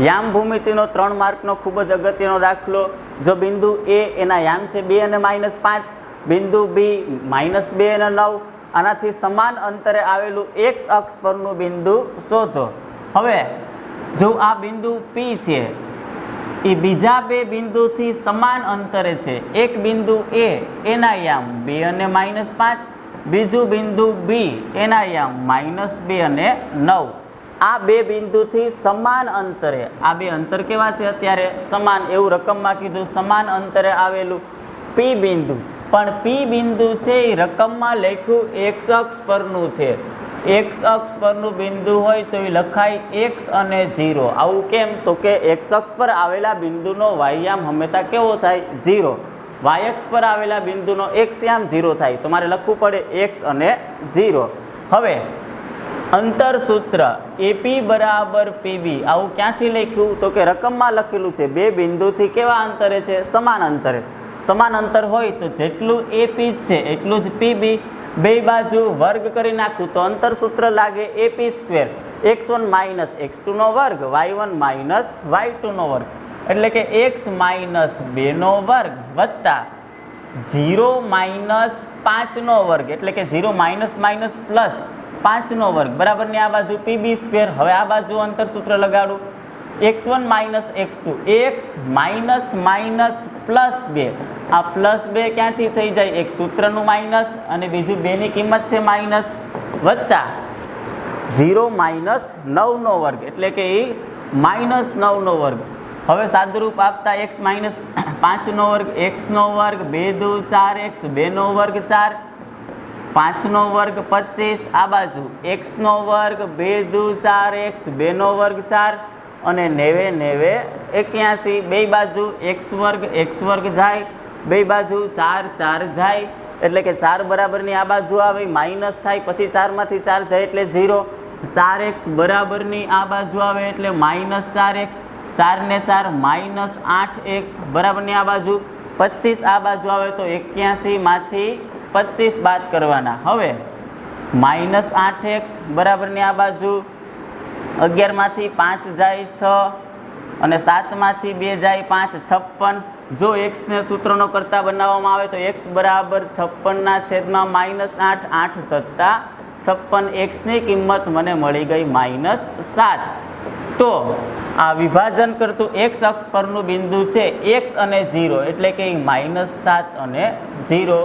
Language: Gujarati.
યામ ભૂમિતિનો 3 માર્કનો ખૂબ જ અગત્યનો દાખલો. જો બિંદુ એ એના યામ છે 2 અને -5, બિંદુ બી -2 અને 9, આનાથી સમાન અંતરે આવેલું x અક્ષ પરનું બિંદુ શોધો. હવે જો આ બિંદુ પી છે એ બીજા બે બિંદુથી સમાન અંતરે છે. એક બિંદુ એ એના યામ 2 અને -5, બીજું બિંદુ બી એના યામ -2 અને 9. આ બે બિંદુથી સમાન અંતરે, આ બે અંતર કેવા છે અત્યારે સમાન, એવું રકમમાં કીધું, સમાન અંતરે આવેલું પી બિંદુ. પણ પી બિંદુ છે એ રકમમાં લખ્યું x અક્ષ પરનું છે. x અક્ષ પરનું બિંદુ હોય તો એ લખાય x અને 0. આવું કેમ? તો કે x અક્ષ પર આવેલા બિંદુનો વાયયામ હંમેશા કેવો થાય? 0. y અક્ષ પર આવેલા બિંદુનો x યામ 0 થાય, તો મારે લખવું પડે x અને 0. હવે અંતર સૂત્ર એપી બરાબર પીબી, આવું ક્યાંથી લખ્યું? તો કે રકમમાં લખેલું છે. બે બિંદુથી કેવા અંતરે છે? સમાન અંતરે. સમાન અંતર હોય તો જેટલું એપી છે એટલું જ પીબી. બે બાજુ વર્ગ કરી નાખું તો અંતર સૂત્ર લાગે એપી સ્ક્વેર, x1 - x2 નો વર્ગ, y1 - y2 નો વર્ગ, એટલે કે x - 2 નો વર્ગ વત્તા 0 - 5 નો વર્ગ, એટલે કે 0 - પ્લસ 5 નો વર્ગ બરાબર ની આ બાજુ પીબી સ્ક્વેર. હવે આ બાજુ અંતર સૂત્ર લગાડું, x1 - x2, x પ્લસ 2, આ પ્લસ 2 ક્યાંથી થઈ જાય? એક સૂત્રનું માઇનસ અને બીજું 2 ની કિંમત છે માઇનસ, વત્તા 0 - 9 નો વર્ગ, એટલે કે એ -9 નો વર્ગ. હવે સાદુરૂપ આપતા x - 5 નો વર્ગ, x નો વર્ગ, 2 દુ 4x, 2 નો વર્ગ 4, 5 નો વર્ગ 25, આ બાજુ x નો વર્ગ, 2 દુ 4x, 2 નો વર્ગ 4 અને 90 81. બે બાજુ x વર્ગ જાય, બે બાજુ 4 4 જાય, એટલે કે 4 બરાબરની આ બાજુ આવે માઇનસ થાય, પછી 4 માંથી 4 જાય એટલે 0. 4x બરાબરની આ બાજુ આવે એટલે -4x, 4 ને 4 -8x બરાબરની આ બાજુ 25, આ બાજુ આવે તો 81 માંથી 25 બાદ કરવાના. હવે -8x બરાબરની આ બાજુ 11 માંથી 5 જાય 6 અને 7 માંથી 2 જાય 5, 56. જો x ને સૂત્રનો કરતા બનાવવામાં આવે તો x બરાબર 56/8, 8 સત્તા 56. x ની કિંમત મને મળી ગઈ -7. તો આ વિભાજન કરતું x અક્ષ પરનું બિંદુ છે x અને 0, એટલે કે -7 અને 0.